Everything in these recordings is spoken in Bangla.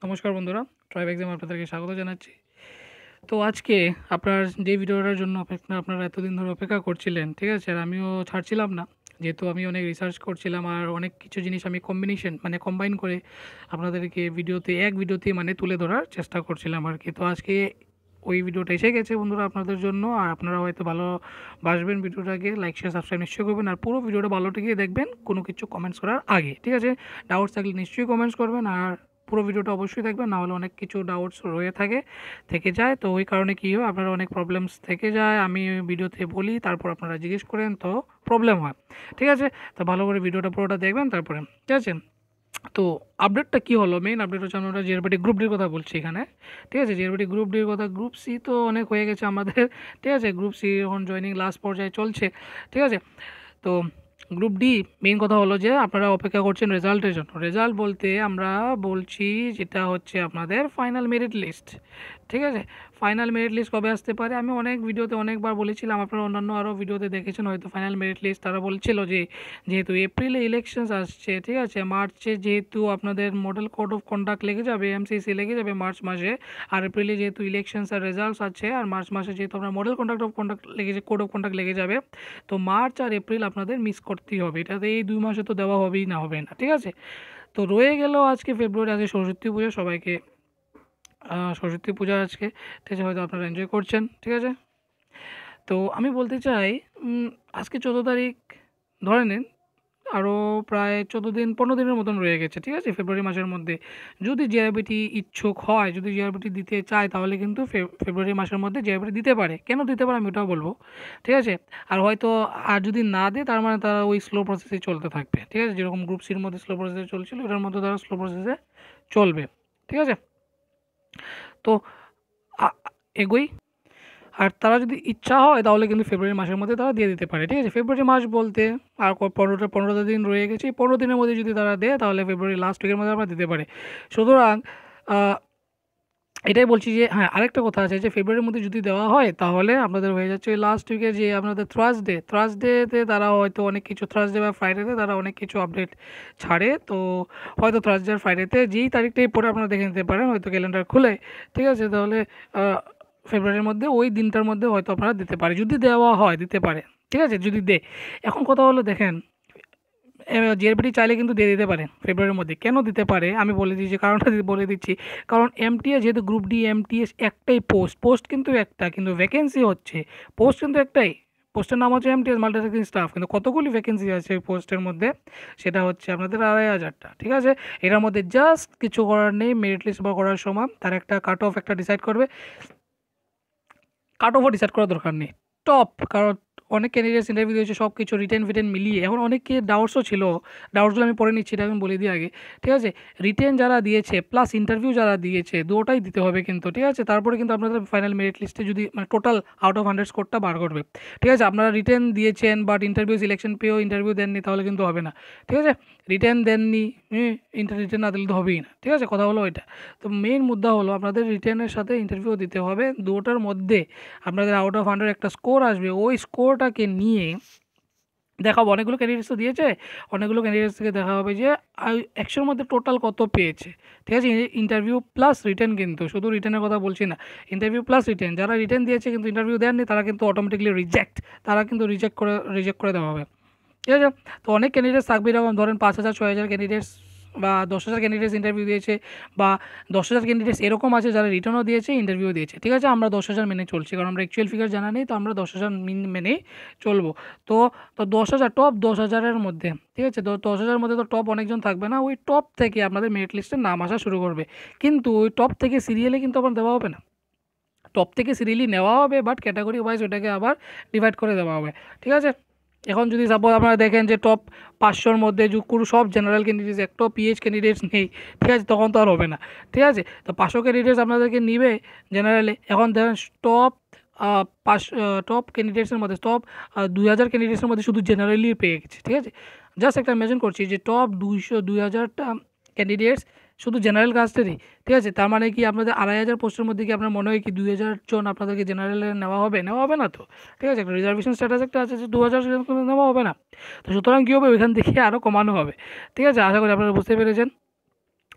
নমস্কার বন্ধুরা, ট্রাইব এক্সাম আপনাদেরকে স্বাগত জানাচ্ছি। তো আজকে আপনার যে ভিডিওটার জন্য আপনারা এতদিন ধরে অপেক্ষা করছিলেন, ঠিক আছে? আর আমিও ছাড়ছিলাম না, যেহেতু আমি অনেক রিসার্চ করছিলাম আর অনেক কিছু জিনিস আমি কম্বিনেশন কম্বাইন করে আপনাদেরকে এক ভিডিওতে তুলে ধরার চেষ্টা করছিলাম আর কি। তো আজকে ওই ভিডিওটা এসে গেছে বন্ধুরা আপনাদের জন্য, আর আপনারা হয়তো ভালোবাসবেন ভিডিওটাকে। লাইক শেয়ার সাবস্ক্রাইব নিশ্চয়ই করবেন, আর পুরো ভিডিওটা ভালো থেকে দেখবেন কোনো কিছু কমেন্টস করার আগে, ঠিক আছে? ডাউটস থাকলে নিশ্চয়ই কমেন্টস করবেন, আর পুরো ভিডিওটা অবশ্যই দেখবেন, না হলে অনেক কিছু ডাউটস থেকে যায়। তো ওই কারণে কী হয়, আপনারা অনেক প্রবলেমস থেকে যায়, আমি ভিডিওতে বলি, তারপর আপনারা জিজ্ঞেস করেন, তো প্রবলেম হয়, ঠিক আছে? তো ভালো করে ভিডিওটা পুরোটা দেখবেন তারপরে, ঠিক আছে? তো আপডেটটা কী হলো, মেইন আপডেট হচ্ছে আমরা জিআরবিটি গ্রুপ ডির কথা বলছি এখানে, ঠিক আছে? জিআরবিটি গ্রুপ ডির কথা, গ্রুপ সি তো অনেক হয়ে গেছে আমাদের, ঠিক আছে? গ্রুপ সি এখন জয়েনিং লাস্ট পর্যায়ে চলছে, ঠিক আছে? তো গ্রুপ ডি মেইন কথা হলো যে আপনারা অপেক্ষা করছেন রেজাল্টের জন্য। রেজাল্ট বলতে আমরা বলছি যেটা হচ্ছে আপনাদের ফাইনাল মেরিট লিস্ট, ঠিক আছে? ফাইনাল মেরিট লিস্ট কবে আসতে পারে, আমি অনেক ভিডিওতে অনেকবার বলেছিলাম, আপনারা অন্যান্য আরও ভিডিওতে দেখেছেন হয়তো। ফাইনাল মেরিট লিস্ট তারা বলছিল যে যেহেতু এপ্রিলে ইলেকশনস আসছে, ঠিক আছে? মার্চে যেহেতু আপনাদের মডেল কোড অফ কন্ডাক্ট লেগে যাবে, এমসিসি লেগে যাবে মার্চ মাসে, আর এপ্রিলে যেহেতু ইলেকশনস আর রেজাল্টস আছে, আর মার্চ মাসে যেহেতু আপনার model conduct code of conduct লেগে যাবে, তো মার্চ আর এপ্রিল আপনাদের মিস করতেই হবে। এটাতে এই 2 মাসে তো দেওয়া হবেই না, হবে না, ঠিক আছে? তো রয়ে গেল আজকে ফেব্রুয়ারি, আজকে সরস্বতী পুজো, সবাইকে সরস্বতী পূজা আজকে, ঠিক আছে? হয়তো আপনারা এনজয় করছেন, ঠিক আছে? তো আমি বলতে চাই, আজকে 14 তারিখ, ধরে নিন আরও প্রায় 14 দিন 15 দিনের মতন রয়ে গেছে, ঠিক আছে? ফেব্রুয়ারি মাসের মধ্যে যদি জিআরবিটি ইচ্ছুক হয়, যদি জিআরবিটি দিতে চায়, তাহলে কিন্তু ফেব্রুয়ারি মাসের মধ্যে জিআরবিটি দিতে পারে। কেন দিতে পারে আমি ওটাও বলবো, ঠিক আছে? আর হয়তো আর যদি না দেয়, তার মানে তারা ওই স্লো প্রসেসে চলতে থাকবে, ঠিক আছে? যেরকম গ্রুপ সির মধ্যে স্লো প্রসেসে চলছিল, ওটার মধ্যে তারা স্লো প্রসেসে চলবে, ঠিক আছে? তো এগোই। আর তারা যদি ইচ্ছা হয় তাহলে কিন্তু ফেব্রুয়ারি মাসের মধ্যে তারা দিয়ে দিতে পারে, ঠিক আছে? ফেব্রুয়ারি মাস বলতে আর 15টা দিন রয়ে গেছে। এই 15 দিনের মধ্যে যদি তারা দেয়, তাহলে ফেব্রুয়ারি লাস্ট উইকের মধ্যে আমরা দিতে পারে। সুতরাং আহ, এটাই বলছি যে হ্যাঁ, আরেকটা কথা আছে যে ফেব্রুয়ারির মধ্যে যদি দেওয়া হয়, তাহলে আপনাদের হয়ে যাচ্ছে ওই লাস্ট উইকে, যে আপনাদের থার্সডেতে তারা হয়তো অনেক কিছু, থার্সডে বা ফ্রাইডেতে তারা অনেক কিছু আপডেট ছাড়ে। তো হয়তো থার্সডে আর ফ্রাইডেতে যেই তারিখটাই পরে আপনারা দেখে নিতে পারেন হয়তো ক্যালেন্ডার খুলে, ঠিক আছে? তাহলে ফেব্রুয়ারির মধ্যে ওই দিনটার মধ্যে হয়তো আপনারা দিতে পারে, যদি দেওয়া হয় দিতে পারে, ঠিক আছে? যদি দেয়। এখন কথা হলো দেখেন, জিআরপিটি চাইলে কিন্তু দিয়ে দিতে পারেন ফেব্রুয়ারির মধ্যে। কেন দিতে পারে আমি বলে দিচ্ছি, কারণটা বলে দিচ্ছি। কারণ এমটিএস যেহেতু গ্রুপ ডি এমটিএস একটাই পোস্ট কিন্তু একটা, কিন্তু ভ্যাকেন্সি হচ্ছে, পোস্ট কিন্তু একটাই। পোস্টের নাম হচ্ছে এমটিএস মাল্টিটাস্কিং স্টাফ, কিন্তু কতগুলি ভ্যাকেন্সি আছে ওই পোস্টের মধ্যে, সেটা হচ্ছে আপনাদের 2,500টা, ঠিক আছে? এটার মধ্যে জাস্ট কিছু করার নেই, মেরিট লিস্ট বা করার সময় তার একটা কাট অফ একটা ডিসাইড করবে। কাট অফও ডিসাইড করার দরকার নেই, টপ। কারণ অনেক ক্যান্ডিডেটস ইন্টারভিউ দিয়েছে, সব কিছু রিটেন মিলিয়ে এখন অনেকে ডাউটসও ছিল, ডাউটসগুলো আমি পরে নিচ্ছি, এটা আমি বলে দিই আগে, ঠিক আছে? রিটেন যারা দিয়েছে প্লাস ইন্টারভিউ যারা দিয়েছে, দুটোটাই দিতে হবে কিন্তু, ঠিক আছে? তারপরে কিন্তু আপনাদের ফাইনাল মেরিট লিস্টে যদি টোটাল আউট অফ 100 স্কোরটা বার করবে, ঠিক আছে? আপনারা রিটেন দিয়েছেন বাট ইন্টারভিউ সিলেকশন পেয়েও ইন্টারভিউ দেননি, তাহলে কিন্তু হবে না, ঠিক আছে? রিটেন দেননি, রিটেন না দিলে তো হবেই না, ঠিক আছে? কথা হলো ওইটা। তো মেইন মুদ্রা হলো আপনাদের রিটেনের সাথে ইন্টারভিউ দিতে হবে, দুটোর মধ্যে আপনাদের আউট অফ 100 একটা স্কোর আসবে, ওই স্কোরটাকে নিয়ে দেখাবো। অনেকগুলো ক্যান্ডিডেটস তো দিয়েছে, অনেকগুলো ক্যান্ডিডেটস থেকে দেখা হবে যে 100-র মধ্যে টোটাল কত পেয়েছে, ঠিক আছে? ইন্টারভিউ প্লাস রিটেন, কিন্তু শুধু রিটেনের কথা বলছি না, ইন্টারভিউ প্লাস রিটেন। যারা রিটেন দিয়েছে কিন্তু ইন্টারভিউ দেননি, তারা কিন্তু অটোমেটিকলি তারা কিন্তু রিজেক্ট করে দেওয়া হবে, ঠিক আছে? তো অনেক ক্যান্ডিডেটস থাকবে এরকম, ধরেন 5,000 6,000 ক্যান্ডিডেটস বা 10,000 ক্যান্ডিডেটস ইন্টারভিউ দিয়েছে, বা 10,000 ক্যান্ডিডেটস এরকম আছে যারা রিটার্নও দিয়েছে, ইন্টারভিউ দিয়েছে, ঠিক আছে? আমরা 10,000 মেনে চলছি, কারণ আমরা অ্যাকচুয়াল ফিগার জানা নেই, তো আমরা 10,000 মেনেই চলবো। তো তো 10,000, টপ 10,000-এর মধ্যে, ঠিক আছে? তো 10,000-এর মধ্যে তো টপ অনেকজন থাকবে না, ওই টপ থেকে আপনাদের মেরিট লিস্টে নাম আসা শুরু করবে, কিন্তু ওই টপ থেকে সিরিয়ালে কিন্তু আপনার দেওয়া হবে না, টপ থেকে সিরিয়ালি নেওয়া হবে, বাট ক্যাটাগরি ওয়াইজ ওটাকে আবার ডিভাইড করে দেওয়া হবে, ঠিক আছে? এখন যদি সাপোজ আপনারা দেখেন যে টপ 500-র মধ্যে কোনো সব জেনারেল ক্যান্ডিডেটস, একটাও পিএইচ ক্যান্ডিডেটস নেই, ঠিক আছে? তখন তো আর হবে না, ঠিক আছে? তো 500 ক্যান্ডিডেটস আপনাদেরকে নিবে জেনারেলে। এখন দেখেন টপ পাঁচ টপ ক্যান্ডিডেটসের মধ্যে, টপ 2,000 ক্যান্ডিডেটসের মধ্যে শুধু জেনারেলি পেয়ে গেছে, ঠিক আছে? জাস্ট একটা ইমাজিন করছি যে টপ 2,000টা ক্যান্ডিডেটস শুধু জেনারেল কাস্টেরই, ঠিক আছে? তার মানে কি আপনাদের 2,500 পোস্টের মধ্যে কি আপনার মনে হয় কি 2,000 জন আপনাদেরকে জেনারেলে নেওয়া হবে না তো, ঠিক আছে? একটা রিজার্ভেশন স্ট্যাটাস একটা আছে যে 2,000 নেওয়া হবে না। তো সুতরাং কী হবে, ওইখান থেকে আরও কমানো হবে, ঠিক আছে? আশা করি আপনারা বুঝতে পেরেছেন।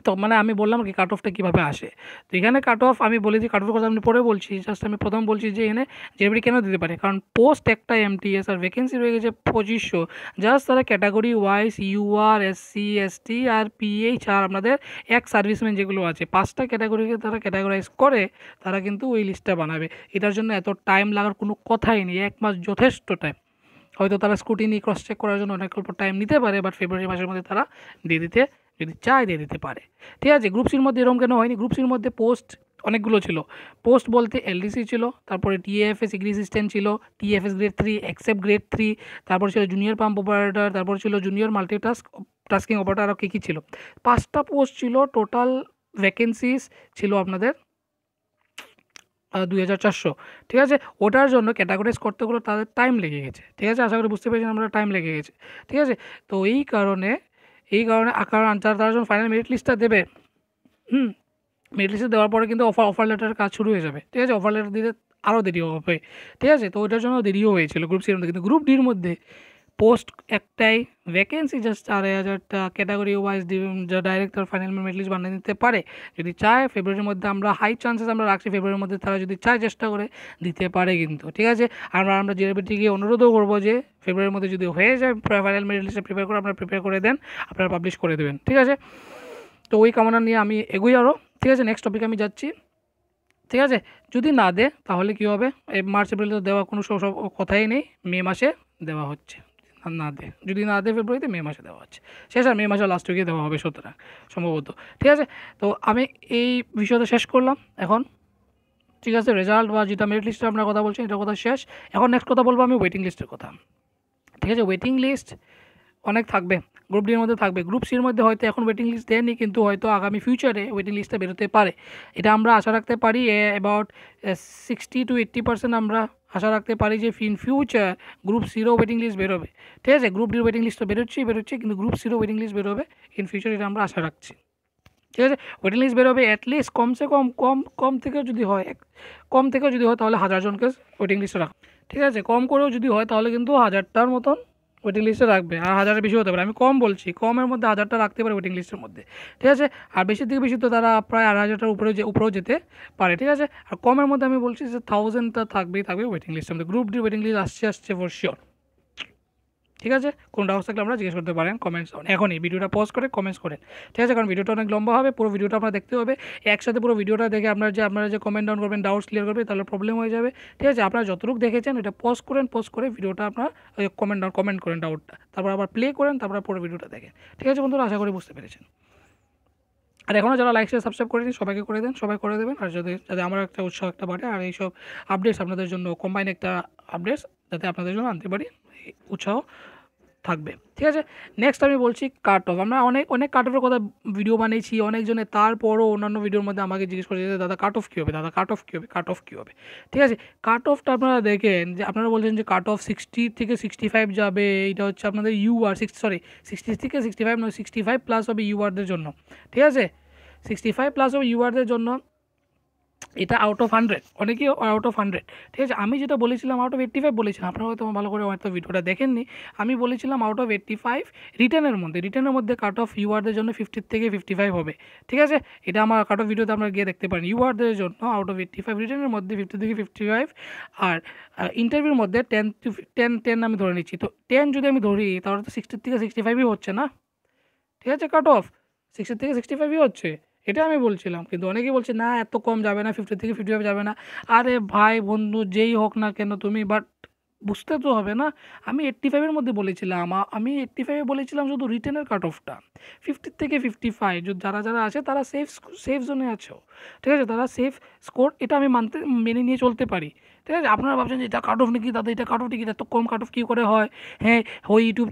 তো মানে আমি বললাম কি কাট অফটা কীভাবে আসে। তো এখানে কাট অফ আমি বলেছি, কাট অফের কথা আমি পরে বলছি, জাস্ট আমি প্রথম বলছি যে এখানে জেএফডি কেন দিতে পারে, কারণ পোস্ট একটা এমটিএস আর ভ্যাকেন্সি রয়ে গেছে 2500। জাস্ট তারা category wise UR, SC, ST আর পিএইচ আর আপনাদের এক সার্ভিসম্যান যেগুলো আছে 5টা ক্যাটাগরিকে তারা ক্যাটাগরাইজ করে তারা কিন্তু ওই লিস্টটা বানাবে। এটার জন্য এত টাইম লাগার কোনো কথাই নেই, 1 মাস যথেষ্ট টাইম। হয়তো তারা স্ক্রুটিনি ক্রস চেক করার জন্য অনেক অল্প টাইম নিতে পারে, বাট ফেব্রুয়ারি মাসের মধ্যে তারা দিয়ে দিতে যদি চায় দিয়ে দিতে পারে। ঠিক আছে, গ্রুপ সির মধ্যে এরকম কেন হয়নি? গ্রুপ সির মধ্যে পোস্ট অনেকগুলো ছিল। পোস্ট বলতে এলডিসি ছিল, তারপরে টিএএফএস এগ্রি অ্যাসিস্ট্যান্ট ছিল, টিএফএস গ্রেড 3, এক্সেপ গ্রেড 3, তারপর ছিল জুনিয়র পাম্প অপারেটর, তারপর ছিল জুনিয়র টাস্কিং অপারেটর, আরও কী ছিল। 5টা পোস্ট ছিল, টোটাল ভ্যাকেন্সিস ছিল আপনাদের 2400। ঠিক আছে, ওটার জন্য ক্যাটাগরাইজ করতে গেলে তাদের টাইম লেগে গেছে। ঠিক আছে, আশা করি বুঝতে পেরেছেন আমরা, টাইম লেগে গেছে। ঠিক আছে, তো এই কারণে কারণ তারা যখন ফাইনাল মেরিট লিস্টটা দেবে, মেরিট লিস্টে দেওয়ার পরে কিন্তু অফার লেটারের কাজ শুরু হয়ে যাবে। ঠিক আছে, অফার লেটার দিতে আরও দেরি হবে। ঠিক আছে, তো ওইটার জন্য দেরিও হয়েছিল গ্রুপ সির মধ্যে। কিন্তু গ্রুপ ডির মধ্যে পোস্ট একটাই, ভ্যাকেন্সি জাস্ট 4000টা, category wise director final merit list বানিয়ে দিতে পারে যদি চায়। ফেব্রুয়ারির মধ্যে আমরা হাই চান্সেস আমরা রাখছি, ফেব্রুয়ারির মধ্যে তারা যদি চায় চেষ্টা করে দিতে পারে কিন্তু। ঠিক আছে, আমরা জেআরবিটিকে অনুরোধও করবো যে ফেব্রুয়ারির মধ্যে যদি হয়ে যায় ফাইনাল মেরিট লিস্টে প্রিপেয়ার করে আপনারা প্রিপেয়ার করে দেন, আপনারা পাবলিশ করে দেবেন। ঠিক আছে, তো ওই কামনা নিয়ে আমি এগোই আরও। ঠিক আছে, নেক্সট টপিকে আমি যাচ্ছি। ঠিক আছে, যদি না দে তাহলে কী হবে, এই মার্চ এপ্রিলে তো দেওয়া কোনো সব কথাই নেই, মে মাসে দেওয়া হচ্ছে। না দে, যদি না দে ফেব্রুয়ারিতে, মে মাসে দেওয়া হচ্ছে, শেষ আর মে মাসে লাস্ট উইকে দেওয়া হবে সুতরাং সম্ভবত। ঠিক আছে, তো আমি এই বিষয়টা শেষ করলাম এখন। ঠিক আছে, রেজাল্ট বা যেটা মেরিট লিস্টে আপনার কথা বলছেন এটার কথা শেষ। এখন নেক্সট কথা বলবো আমি ওয়েটিং লিস্টের কথা। ঠিক আছে, ওয়েটিং লিস্ট অনেক থাকবে, গ্রুপ ডির মধ্যে থাকবে। গ্রুপ সির মধ্যে হয়তো এখন ওয়েটিং লিস্ট দেয়নি, কিন্তু হয়তো আগামী ফিউচারে ওয়েটিং লিস্টটা বেরোতে পারে, এটা আমরা আশা রাখতে পারি। অ্যাবাউট 60 to 80% আমরা আশা রাখতে পারি যে ইন ফিউচার গ্রুপ সিরও ওয়েটিং লিস্ট বেরোবে। ঠিক আছে, গ্রুপ ডির ওয়েটিং লিস্টটা বেরোচ্ছে, কিন্তু গ্রুপ সিরও ওয়েটিং লিস্ট বেরোবে ইন ফিউচার, এটা আমরা আশা রাখছি। ঠিক আছে, ওয়েটিং লিস্ট বেরোবে অ্যাটলিস্ট কমসে কম থেকেও যদি হয় তাহলে 1000 জনকে ওয়েটিং লিস্টে রাখা। ঠিক আছে, কম করেও যদি হয় তাহলে কিন্তু 1000টার মতন ওয়েটিং লিস্টে রাখবে, আর 1000-এর বেশি হতে পারে। আমি কম বলছি, কমের মধ্যে 1000টা রাখতে পারে ওয়েটিং লিস্টের মধ্যে। ঠিক আছে, আর বেশির থেকে বেশি তো তারা প্রায় 2,500টার উপরেও যেতে পারে। ঠিক আছে, আর কমের মধ্যে আমি বলছি যে 1000টা থাকবে ওয়েটিং লিস্টের মধ্যে। গ্রুপ ডি ওয়েটিং লিস্ট আসছে ফর শিওর। ঠিক আছে, কোনো ডাউট থাকলে আমরা জিজ্ঞেস করতে পারেন কমেন্টস এখনই, ভিডিওটা পজ করে কমেন্টস করেন। ঠিক আছে, কারণ ভিডিওটা অনেক লম্বা হবে, পুরো ভিডিওটা আপনার দেখতে হবে। একসাথে পুরো ভিডিওটা দেখে আপনারা যে কমেন্ট ডাউন করবেন, ডাউটস ক্লিয়ার করবে, তাহলে প্রবলেম হয়ে যাবে। ঠিক আছে, আপনারা যতটুকু দেখেছেন এটা পজ করে ভিডিওটা আপনার কমেন্ট করেন ডাউটটা, তারপর আবার প্লে করেন, তারপর পুরো ভিডিওটা দেখেন। ঠিক আছে বন্ধুরা, আশা করি বুঝতে পেরেছেন। আর এখনও যারা লাইক শেয়ার সাবস্ক্রাইব করেনি সবাইকে করে দেন, সবাই করে দেবেন। আর যাতে আমার একটা উৎসাহ একটা বাড়ে, আর এইসব আপডেটস আপনাদের জন্য কম্বাইন একটা আপডেটস যাতে আপনাদের জন্য আনতে পারি, উৎসাহ থাকবে। ঠিক আছে, নেক্সট আমি বলছি কাট অফ। আমরা অনেক কাট অফের কথা ভিডিও বানিয়েছি অনেকজনে, তারপরও অন্যান্য ভিডিওর মধ্যে আমাকে জিজ্ঞেস করেছে যে দাদা কাট অফ কী হবে, ঠিক আছে, কাট অফটা আপনারা দেখেন যে আপনারা বলছেন যে কাট অফ 60 থেকে 65 যাবে, এটা হচ্ছে আপনাদের ইউআর 60 থেকে 65 নয়, 65+ হবে ইউআরদের জন্য। ঠিক আছে, 65+ হবে ইউআরদের জন্য, এটা আউট অফ 100, অনেকেই আউট অফ 100। ঠিক আছে, আমি যেটা বলেছিলাম আউট অফ 85 বলেছিলাম, আপনারা হয়তো ভালো করে হয়তো ভিডিওটা দেখেননি। আমি বলেছিলাম আউট অফ 85 রিটার্নের মধ্যে কাট অফ ইউআরদের জন্য 50 থেকে 55 হবে। ঠিক আছে, এটা আমার কাট অফ ভিডিওতে আপনারা গিয়ে দেখতে পারেন। ইউআরদের জন্য আউট অফ 85, রিটার্নের মধ্যে 50 থেকে 55, আর ইন্টারভিউর মধ্যে 10 আমি ধরে নিচ্ছি। তো 10 যদি আমি ধরি তাহলে তো 60 থেকে 65ই হচ্ছে না। ঠিক আছে, কাট অফ 60 থেকে 65ই হচ্ছে, এটা আমি বলছিলাম। কিন্তু অনেকেই বলছে না এত কম যাবে না, 50 থেকে 55 যাবে না। আরে ভাই বন্ধু যেই হোক না কেন তুমি, বাট বুঝতে তো হবে না। আমি 85-এর মধ্যে বলেছিলাম, বলেছিলাম শুধু রিটেনের কাট অফটা 50 থেকে 55, যারা আছে তারা সেফ জোনে আছো। ঠিক আছে, তারা সেফ স্কোর, এটা আমি মেনে নিয়ে চলতে পারি। ঠিক আছে, আপনারা ভাবছেন যে এটা কাট অফ নাকি দাদা, এটা কাট অফ নাকি, এত কম কাট অফ কী করে হয়? হ্যাঁ, ইউটিউব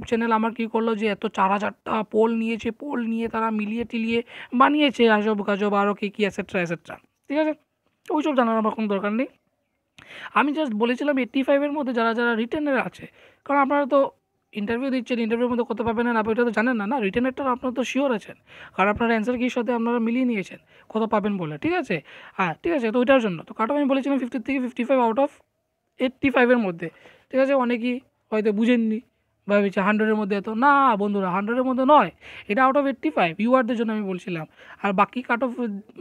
চ্যানেল আমার কী করলো যে এত 4000টা পোল নিয়ে তারা মিলিয়ে টিলিয়ে বানিয়েছে আজব গাজব আরও কী এসেট্রা। ঠিক আছে, ওইসব জানার আমার কোনো দরকার নেই। আমি জাস্ট বলেছিলাম 85-এর মধ্যে যারা রিটেনের আছে, কারণ আপনারা তো ইন্টারভিউ দিচ্ছেন, ইন্টারভিউর মধ্যে কত পাবেন না ওইটা তো জানেন না, রিটেনেরটা আপনারা তো শিওর আছেন, কারণ আপনার অ্যান্সার কির সাথে আপনারা মিলিয়ে নিয়েছেন কত পাবেন বলে। ঠিক আছে, হ্যাঁ ঠিক আছে, তো ওইটার জন্য তো কাট অফ আমি বলেছিলাম 50 থেকে 55 আউট অফ 85-এর মধ্যে। ঠিক আছে, অনেকেই হয়তো বুঝেননি ভাবছি 100-এর মধ্যে এত না বন্ধুরা, 100-এর মধ্যে নয়, এটা আউট অফ 85 ভিউয়ারদের জন্য আমি বলছিলাম। আর বাকি কাট অফ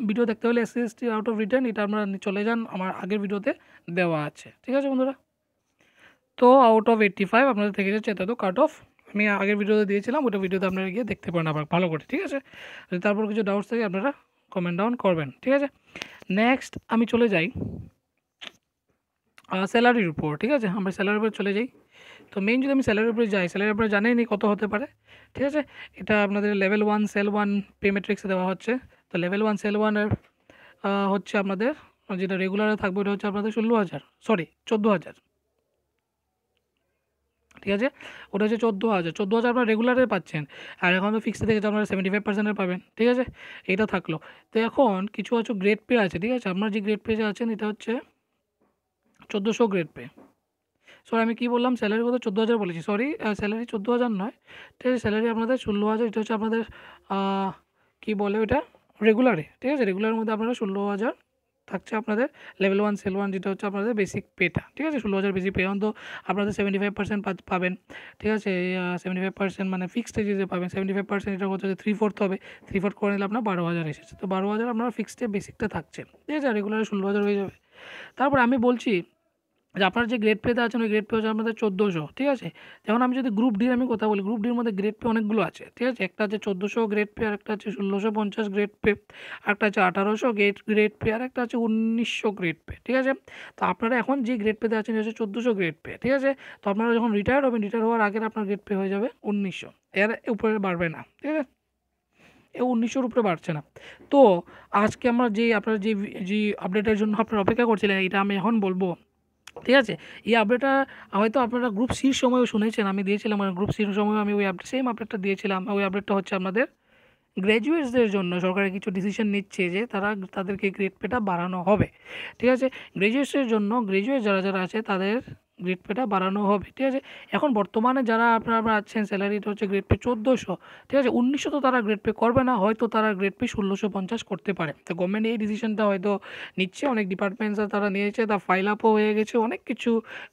ভিডিও দেখতে হলে SC/ST আউট অফ রিটার্ন এটা আপনারা চলে যান, আমার আগের ভিডিওতে দেওয়া আছে, ঠিক আছে বন্ধুরা। তো আউট অফ 85 আপনাদের থেকে যাচ্ছে এত কাট অফ, আমি আগের ভিডিওতে দিয়েছিলাম, ওটা ভিডিওতে আপনারা গিয়ে দেখতে পারেন আবার ভালো করে, ঠিক আছে। যদি তারপর কিছু ডাউটস থাকে আপনারা কমেন্ট ডাউন করবেন, ঠিক আছে। নেক্সট আমি চলে যাই স্যালারির উপর, ঠিক আছে, আমরা স্যালারির উপর চলে যাই। তো মেইন যদি আমি স্যালারির উপরে যাই, স্যালারির উপরে জানেনই কত হতে পারে, ঠিক আছে। এটা আপনাদের লেভেল 1 সেল 1 পে ম্যাট্রিক্সে দেওয়া হচ্ছে। তো লেভেল 1 সেল 1 এর হচ্ছে আপনাদের যেটা রেগুলারে থাকবে ওটা হচ্ছে আপনাদের 16,000, সরি 14,000, ঠিক আছে। ওটা হচ্ছে 14,000 আপনারা রেগুলারে পাচ্ছেন। আর এখন তো ফিক্সড থেকে আপনারা 75% পাবেন, ঠিক আছে। এটা থাকলো। তো এখন কিছু গ্রেড পে আছে, ঠিক আছে। আপনার যে গ্রেড পে আছেন এটা হচ্ছে 1400 গ্রেড পে। সরি আমি কী বললাম, স্যালারি কত 14,000 বলেছি, সরি স্যালারি 14,000 নয়, ঠিক আছে। স্যালারি আপনাদের 16,000, এটা হচ্ছে আপনাদের কী বলে ওটা রেগুলারে, ঠিক আছে। রেগুলারের মধ্যে আপনারা 16,000 থাকছে আপনাদের লেভেল 1 সেল 1, যেটা হচ্ছে আপনাদের বেসিক পেটা, ঠিক আছে। 16,000 বেসিক পে, তো আপনাদের 75% পাবেন, ঠিক আছে। 75% মানে ফিক্সড যে পাবেন 75%, এটা হচ্ছে 3/4 হবে, 3/4 করে নিলে আপনার 12,000 এসেছে। তো 12,000 আপনার ফিক্সডে বেসিকটা থাকছে, ঠিক আছে। রেগুলারে 16,000 হয়ে যাবে। তারপর আমি বলছি যে আপনার যে গ্রেড পেতে আছেন ওই গ্রেড পে হচ্ছে আপনাদের 1400, ঠিক আছে। যেমন আমি যদি গ্রুপ ডির আমি কথা বলি, গ্রুপ ডির মধ্যে গ্রেড পে অনেকগুলো আছে, ঠিক আছে। একটা আছে 1400 গ্রেড পে, আর একটা আছে 1650 গ্রেড পে, একটা আছে 1800 গ্রেড পে, আর একটা আছে 1900 গ্রেড পে, ঠিক আছে। তো আপনারা এখন যে গ্রেড পেতে আছেন হচ্ছে 1400 গ্রেড পে, ঠিক আছে। তো আপনারা যখন রিটায়ার হবেন, রিটায়ার হওয়ার আগে আপনার গ্রেড পে হয়ে যাবে 1900, এর উপরে বাড়বে না, ঠিক আছে। 1900-র উপরে বাড়ছে না। তো আজকে আমরা যে আপনারা যে আপডেটের জন্য আপনারা অপেক্ষা করছিলেন, এটা আমি এখন বলবো, ঠিক আছে। এই আপডেটটা হয়তো আপনারা গ্রুপ সির সময়ও শুনেছেন, আমি দিয়েছিলাম গ্রুপ সির সময় আমি ওই সেম আপডেটটা দিয়েছিলাম। ওই আপডেটটা হচ্ছে আপনাদের গ্র্যাজুয়েটসদের জন্য সরকারের কিছু ডিসিশন নিচ্ছে যে তাদেরকে গ্রেড পেটা বাড়ানো হবে, ঠিক আছে। গ্র্যাজুয়েটসের জন্য গ্র্যাজুয়েট যারা আছে তাদের গ্রেড পেটা বাড়ানো হবে, ঠিক আছে। এখন বর্তমানে যারা আপনারা আছেন স্যালারিটা হচ্ছে গ্রেড পে 1400, ঠিক আছে। 1900 তো তারা গ্রেড পে করবে না, হয়তো তারা গ্রেড পে 1650 করতে পারে। তো গভর্নমেন্ট এই ডিসিশনটা হয়তো নিচ্ছে, অনেক ডিপার্টমেন্টস তারা নিয়েছে, তা ফাইল আপও হয়ে গেছে, অনেক কিছু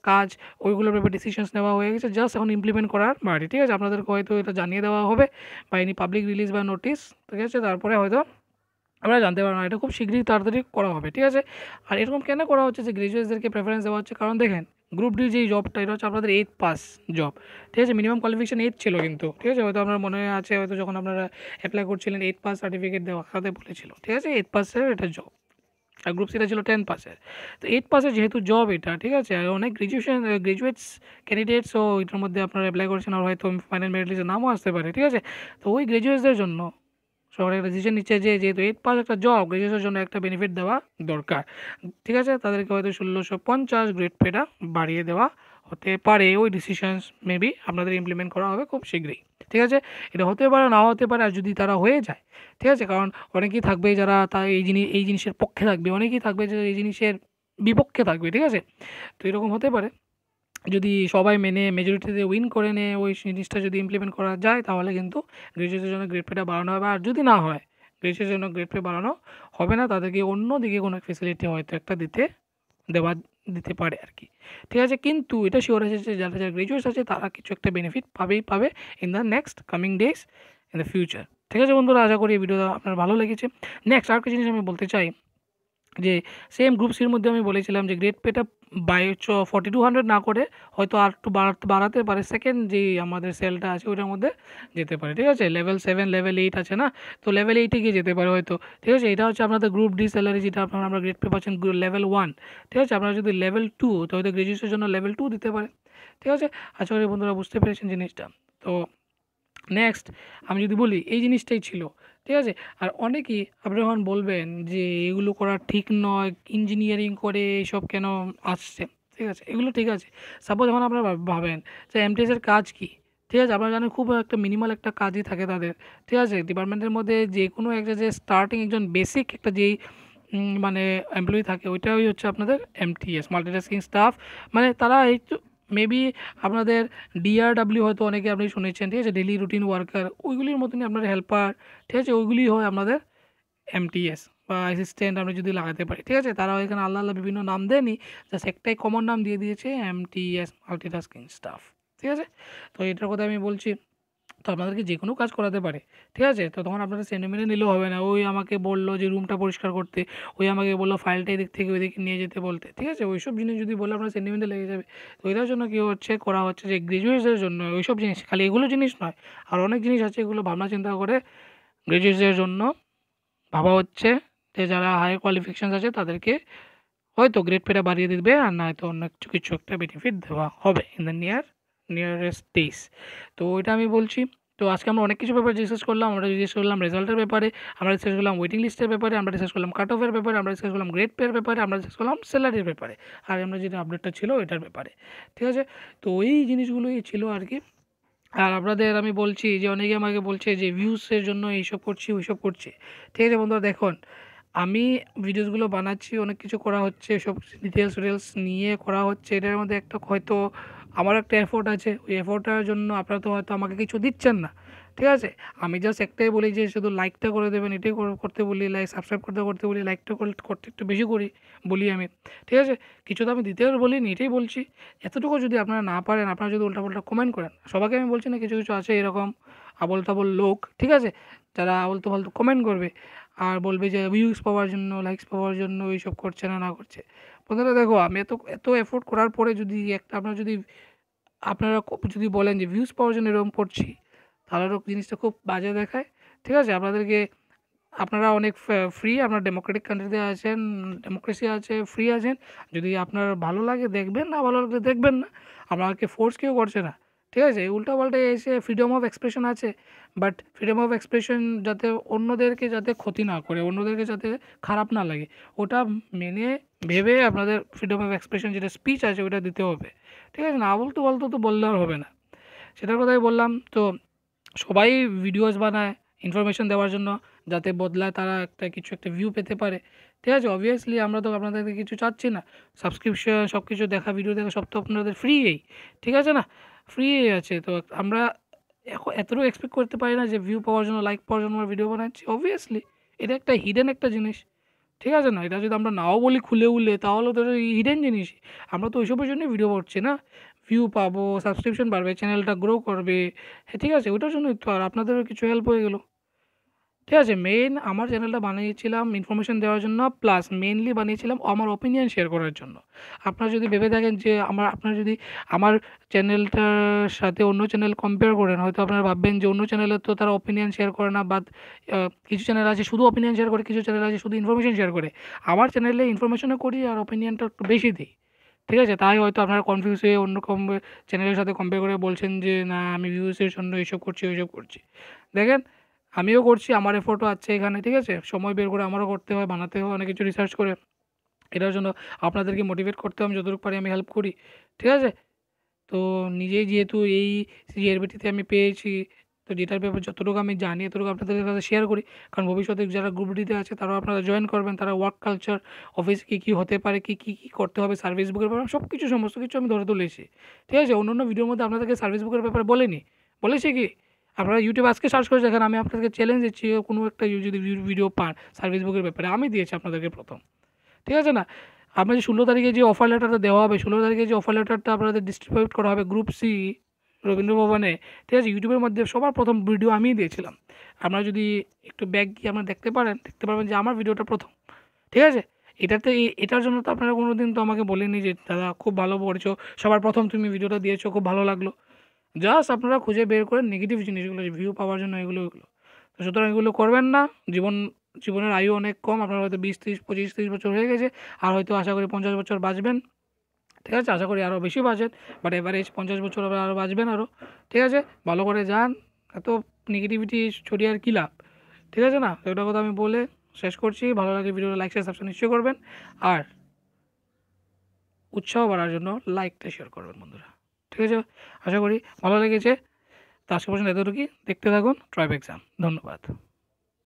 কাজ ওইগুলোর ব্যাপারে ডিসিশনস নেওয়া হয়ে গেছে, জাস্ট এখন ইমপ্লিমেন্ট করার বাড়ি, ঠিক আছে। আপনাদেরকে হয়তো এটা জানিয়ে দেওয়া হবে বা এনি পাবলিক রিলিজ বা নোটিশ, ঠিক আছে। তারপরে হয়তো আমরা জানতে পারবো না, এটা খুব শীঘ্রই তাড়াতাড়ি করা হবে, ঠিক আছে। আর এরকম কেন করা হচ্ছে যে গ্র্যাজুয়েটসদেরকে প্রেফারেন্স দেওয়া হচ্ছে, কারণ দেখেন গ্রুপ ডি যেই জবটা এটা হচ্ছে আপনাদের 8 পাস জব, ঠিক আছে। মিনিমাম কোয়ালিফিকেশন 8 ছিল কিন্তু, ঠিক আছে। হয়তো আপনার মনে আছে, হয়তো যখন আপনারা অ্যাপ্লাই করছিলেন 8 পাস সার্টিফিকেট দেখাতে বলেছিল, ঠিক আছে। 8 পাসের এটা জব, আর গ্রুপ সিটা ছিল 10 পাসের। তো 8 পাসের যেহেতু জব এটা, ঠিক আছে। আর অনেক গ্র্যাজুয়েটস ক্যান্ডিডেটসও এটার মধ্যে আপনারা অ্যাপ্লাই করেছেন, আর হয়তো ফাইনাল মেরিট লিস্টের নামও আসতে পারে, ঠিক আছে। তো ওই গ্র্যাজুয়েটসদের জন্য সরকার একটা ডিসিশন নিচ্ছে যে যেহেতু 8 পাস একটা জব, গ্র্যাজুয়েটের জন্য একটা বেনিফিট দেওয়া দরকার, ঠিক আছে। তাদেরকে হয়তো 1650 গ্রেড পেটা বাড়িয়ে দেওয়া হতে পারে। ওই ডিসিশনস মেবি আপনাদের ইমপ্লিমেন্ট করা হবে খুব শীঘ্রই, ঠিক আছে। এটা হতে পারে, নাও হতে পারে, আর যদি তারা হয়ে যায়, ঠিক আছে। কারণ অনেকেই থাকবে যারা এই জিনিসের পক্ষে থাকবে, অনেকেই থাকবে যে এই জিনিসের বিপক্ষে থাকবে, ঠিক আছে। তো এরকম হতে পারে, যদি সবাই মেনে মেজরিটিতে উইন করে নেয় ওই জিনিসটা যদি ইমপ্লিমেন্ট করা যায়, তাহলে কিন্তু গ্র্যাজুয়েটের জন্য গ্রেড পেটা বাড়ানো হবে। আর যদি না হয় গ্র্যাজুয়েটের জন্য গ্রেড পে বাড়ানো হবে না, তাদেরকে অন্যদিকে কোনো ফেসিলিটি হয়তো একটা দিতে পারে আর কি, ঠিক আছে। কিন্তু এটা শিওর আছে যে যারা গ্র্যাজুয়েটস আছে তারা কিছু একটা বেনিফিট পাবে in the next coming days in the future, ঠিক আছে বন্ধুরা। আশা করি এই ভিডিওটা আপনার ভালো লেগেছে। নেক্সট আর একটা জিনিস আমি বলতে চাই যে সেম গ্রুপ সির মধ্যে আমি বলেছিলাম যে গ্রেড পেটা 4200 না করে হয়তো আর একটু বাড়াতে পারে, সেকেন্ড যে আমাদের সেলটা আছে ওইটার মধ্যে যেতে পারে, ঠিক আছে। লেভেল 7 লেভেল 8 আছে না, তো লেভেল 8-এ গিয়ে যেতে পারে হয়তো, ঠিক আছে। এটা হচ্ছে আপনাদের গ্রুপ ডি স্যালারি, যেটা আমরা গ্রেড পে পাচ্ছেন লেভেল 1, ঠিক আছে। আপনারা যদি লেভেল 2 তো হয়তো গ্র্যাজুয়েশনের জন্য লেভেল 2 দিতে পারে, ঠিক আছে। আশা করি বন্ধুরা বুঝতে পেরেছেন জিনিসটা। তো নেক্সট আমি যদি বলি এই জিনিসটাই ছিল, ঠিক আছে। আর অনেকেই আপনি যখন বলবেন যে এগুলো করা ঠিক নয়, ইঞ্জিনিয়ারিং করে এসব কেন আসছে, ঠিক আছে। এগুলো ঠিক আছে, সাপোজ যখন আপনারা ভাবেন যে এমটিএসের কাজ কী, ঠিক আছে। আপনারা জানেন খুব একটা মিনিমাল একটা কাজই থাকে তাদের, ঠিক আছে। ডিপার্টমেন্টের মধ্যে যে কোনো একটা যে স্টার্টিং একজন বেসিক একটা যেই মানে এমপ্লয়ি থাকে ওইটাই হচ্ছে আপনাদের এমটিএস, মাল্টিটাস্কিং স্টাফ। মানে তারা এই মেবি আপনাদের ডিআরডাব্লিউ হয়তো অনেকে আপনি শুনেছেন, ঠিক আছে, ডেলি রুটিন ওয়ার্কার, ওইগুলির মতনই আপনার হেল্পার, ঠিক আছে। ওইগুলি হয় আপনাদের এমটিএস বা অ্যাসিস্ট্যান্ট আমরা যদি লাগাতে পারি, ঠিক আছে। তারা এখানে আল্লাহ বিভিন্ন নাম দেয়নি, জাস্ট একটাই কমন নাম দিয়ে দিয়েছে এমটিএস, মাল্টিটাস্কিং স্টাফ, ঠিক আছে? তো এটার কথা আমি বলছি। তো আপনাদেরকে যে কোনো কাজ করাতে পারে, ঠিক আছে? তো তখন আপনারা সেন্টিমেন্টে নিলেও হবে না। ওই আমাকে বলল যে রুমটা পরিষ্কার করতে, ওই আমাকে বলল ফাইলটা এদিক থেকে ওইদিকে নিয়ে যেতে বলতে, ঠিক আছে? ওইসব জিনিস যদি বলে আপনার সেন্টিমেন্টে লেগে যাবে। তো এটার জন্য কী হচ্ছে করা হচ্ছে যে গ্র্যাজুয়েটসদের জন্য ওইসব জিনিস, খালি এগুলো জিনিস নয়, আর অনেক জিনিস আছে এগুলো ভাবনা চিন্তা করে গ্র্যাজুয়েটসদের জন্য ভাবা হচ্ছে যে যারা হায়ার কোয়ালিফিকেশানস আছে তাদেরকে হয়তো গ্রেড পেটা বাড়িয়ে দিবে, আর নয়তো অন্য কিছু কিছু একটা বেনিফিট দেওয়া হবে ইন দ্য নিয়ারেস্ট ডেজ। তো এটা আমি বলছি। তো আজকে আমরা অনেক কিছু ব্যাপারে ডিসকাস করলাম। আমরা ডিসকাস করলাম রেজাল্টের ব্যাপারে, আমরা ডিসকাস করলাম ওয়েটিং লিস্টের ব্যাপারে, আমরা ডিসকাস করলাম কাট অফের ব্যাপারে, আমরা ডিসকাস করলাম গ্রেড পের ব্যাপারে, আমরা ডিসকাস করলাম স্যালারির ব্যাপারে, আর আমরা যেটা আপডেটটা ছিল এটার ব্যাপারে, ঠিক আছে? তো এই জিনিসগুলোই ছিল আর কি। আর আপনাদের আমি বলছি যে অনেকে আমাকে বলছে যে ভিউসের জন্য এইসব করছি ওইসব করছি, ঠিক আছে বন্ধুরা? দেখুন, আমি ভিডিওসগুলো বানাচ্ছি, অনেক কিছু করা হচ্ছে, সব ডিটেলস নিয়ে করা হচ্ছে। এটার মধ্যে একটা হয়তো আমার একটা এফোর্ট আছে, ওই এফোর্টটার জন্য আপনারা তো হয়তো আমাকে কিছু দিচ্ছেন না, ঠিক আছে? আমি জাস্ট একটাই বলি যে শুধু লাইকটা করে দেবেন, এটাই করতে বলি, লাইক সাবস্ক্রাইব করতে বলি, লাইকটা করতে একটু বেশি করি বলি আমি, ঠিক আছে? কিছু তো আমি দিতেও বলিনি, এটাই বলছি। এতটুকু যদি আপনারা না পারেন, আপনারা যদি উল্টাপাল্টা কমেন্ট করেন, সবাইকে আমি বলছি না, কিছু কিছু আছে এরকম আবোল তাবোল লোক, ঠিক আছে? যারা আবোল তাবোল কমেন্ট করবে আর বলবে যে ভিউজ পাওয়ার জন্য, লাইকস পাওয়ার জন্য এইসব করছে না করছে। বন্ধুরা দেখো, আমি এত এত এফোর্ট করার পরে যদি একটা আপনারা যদি বলেন যে ভিউজ পাওয়ার জন্য এরকম করছি, তাহলেও জিনিসটা খুব বাজে দেখায়, ঠিক আছে? আপনারা অনেক ফ্রি, আপনারা ডেমোক্রেটিক কান্ট্রিতে আছেন, ডেমোক্রেসি আছে, ফ্রি আছেন। যদি আপনার ভালো লাগে দেখবেন, না ভালো লাগলে দেখবেন না। আপনাকে ফোর্স কেউ করছে না, ঠিক আছে? উল্টাপাল্টা এসে ফ্রিডম অফ এক্সপ্রেশন আছে, বাট ফ্রিডম অফ এক্সপ্রেশন যাতে অন্যদেরকে যাতে ক্ষতি না করে, অন্যদেরকে যাতে খারাপ না লাগে, ওটা মেনে ভেবে আপনাদের ফ্রিডম অফ এক্সপ্রেশন যেটা স্পিচ আছে ওটা দিতে হবে, ঠিক আছে? না বলতে তো বললে আর হবে না, সেটার কথাই বললাম। তো সবাই ভিডিওস বানায় ইনফরমেশন দেওয়ার জন্য, যাতে বদলায় তারা কিছু একটা ভিউ পেতে পারে, ঠিক আছে? অবভিয়াসলি আমরা তো আপনাদেরকে কিছু চাচ্ছি না, সাবস্ক্রিপশন সব কিছু দেখা, ভিডিও দেখা সব তো আপনাদের ফ্রিই, ঠিক আছে না? ফ্রি আছে। তো আমরা এতটুকু এক্সপেক্ট করতে পারি না যে ভিউ পাওয়ার জন্য, লাইক পাওয়ার জন্য আমরা ভিডিও বানাচ্ছি। অবভিয়াসলি এটা একটা হিডেন একটা জিনিস, ঠিক আছে না? এটা যদি আমরা নাও বলি খুলে উলে, তাহলে তো হিডেন জিনিসই। আমরা তো ওইসবের জন্যই ভিডিও করছি না, ভিউ পাবো, সাবস্ক্রিপশন বাড়বে, চ্যানেলটা গ্রো করবে, হ্যাঁ, ঠিক আছে? ওইটার জন্যই তো, আর আপনাদেরও কিছু হেল্প হয়ে গেলো, ঠিক আছে? মেইন আমার চ্যানেলটা বানিয়েছিলাম ইনফরমেশন দেওয়ার জন্য, প্লাস মেইনলি বানিয়েছিলাম আমার ওপিনিয়ন শেয়ার করার জন্য। আপনারা যদি ভেবে থাকেন যে আপনারা যদি আমার চ্যানেলটার সাথে অন্য চ্যানেল কম্পেয়ার করেন, হয়তো আপনারা ভাববেন যে অন্য চ্যানেলে তো তারা ওপিনিয়ন শেয়ার করে না, বাট কিছু চ্যানেল আছে শুধু ওপিনিয়ন শেয়ার করে, কিছু চ্যানেল আছে শুধু ইনফরমেশন শেয়ার করে। আমার চ্যানেলে ইনফরমেশনও করি আর ওপিনিয়নটা একটু বেশি দিই, ঠিক আছে? তাই হয়তো আপনারা কনফিউজ হয়ে অন্য চ্যানেলের সাথে কম্পেয়ার করে বলছেন যে না আমি ভিউসের জন্য এইসব করছি ওইসব করছি। দেখেন, আমিও করছি, আমার এফোর্টও আছে এখানে, ঠিক আছে? সময় বের করে আমারও করতে হয়, বানাতে হয় অনেক কিছু রিসার্চ করে। এটার জন্য আপনাদেরকে মোটিভেট করতে হয়, আমি যতটুকু পারি আমি হেল্প করি, ঠিক আছে? তো নিজেই যেহেতু এই সিআরবিটিতে আমি পেয়েছি, তো যেটার ব্যাপারে যতটুকু আমি জানি এতটুকু আপনাদের কাছে শেয়ার করি। কারণ ভবিষ্যতে যারা গ্রুপ ডিতে আছে তারাও আপনারা জয়েন করবেন, তারা ওয়ার্ক কালচার, অফিসে কী হতে পারে, কী করতে হবে, সার্ভিস বুকের ব্যাপারে সব কিছু সমস্ত কিছু আমি ধরে তুলেছি, ঠিক আছে? অন্য ভিডিওর মধ্যে আপনাদেরকে সার্ভিস বুকের ব্যাপারে বলেছি কি? আপনারা ইউটিউবে আজকে সার্চ করে দেখেন, আমি আপনাদেরকে চ্যালেঞ্জ দিচ্ছি, কোনো একটা যদি ভিডিও পান সার্ভিস বুকের ব্যাপারে, আমি দিয়েছি আপনাদেরকে প্রথম, ঠিক আছে না? আপনাদের 16 তারিখে যে অফার লেটারটা দেওয়া হবে, 16 তারিখে যে অফার লেটারটা আপনাদের ডিস্ট্রিবিউট করা হবে গ্রুপ সি রবীন্দ্র ভবনে, ঠিক আছে? ইউটিউবের মধ্যে সবার প্রথম ভিডিও আমিই দিয়েছিলাম। আপনারা যদি একটু ব্যাক গিয়ে আপনারা দেখতে পারবেন যে আমার ভিডিওটা প্রথম, ঠিক আছে? এটার জন্য তো আপনারা কোনো দিন তো আমাকে বলেনি যে দাদা খুব ভালো করেছো, সবার প্রথম তুমি ভিডিওটা দিয়েছো, খুব ভালো লাগলো। জাস্ট আপনারা খুঁজে বের করেন নেগেটিভ জিনিসগুলো, যে ভিউ পাওয়ার জন্য এগুলো। তো সুতরাং এগুলো করবেন না। জীবনের আয়ু অনেক কম, আপনার হয়তো 20, 30, 25, 30 বছর হয়ে গেছে, আর হয়তো আশা করি 50 বছর বাঁচবেন, ঠিক আছে? আশা করি আরও বেশি বাঁচেন, বাট এভারেজ 50 বছর আরও বাঁচবেন আরও, ঠিক আছে? ভালো করে যান, এত নেগেটিভিটি ছড়িয়ে আর কী লাভ, ঠিক আছে না? তো ওটা কথা আমি বলে শেষ করছি। ভালো লাগে ভিডিওটা লাইক শেয়ার সাবস্ক্রাইব নিশ্চয়ই করবেন, আর উৎসাহ বাড়ার জন্য লাইকটা শেয়ার করবেন বন্ধুরা, ঠিক আছে? আশা করি ভালো লেগেছে। তো আজকে পর্যন্ত এতটুকুই, দেখতে থাকুন ট্রাইব এক্সাম। ধন্যবাদ।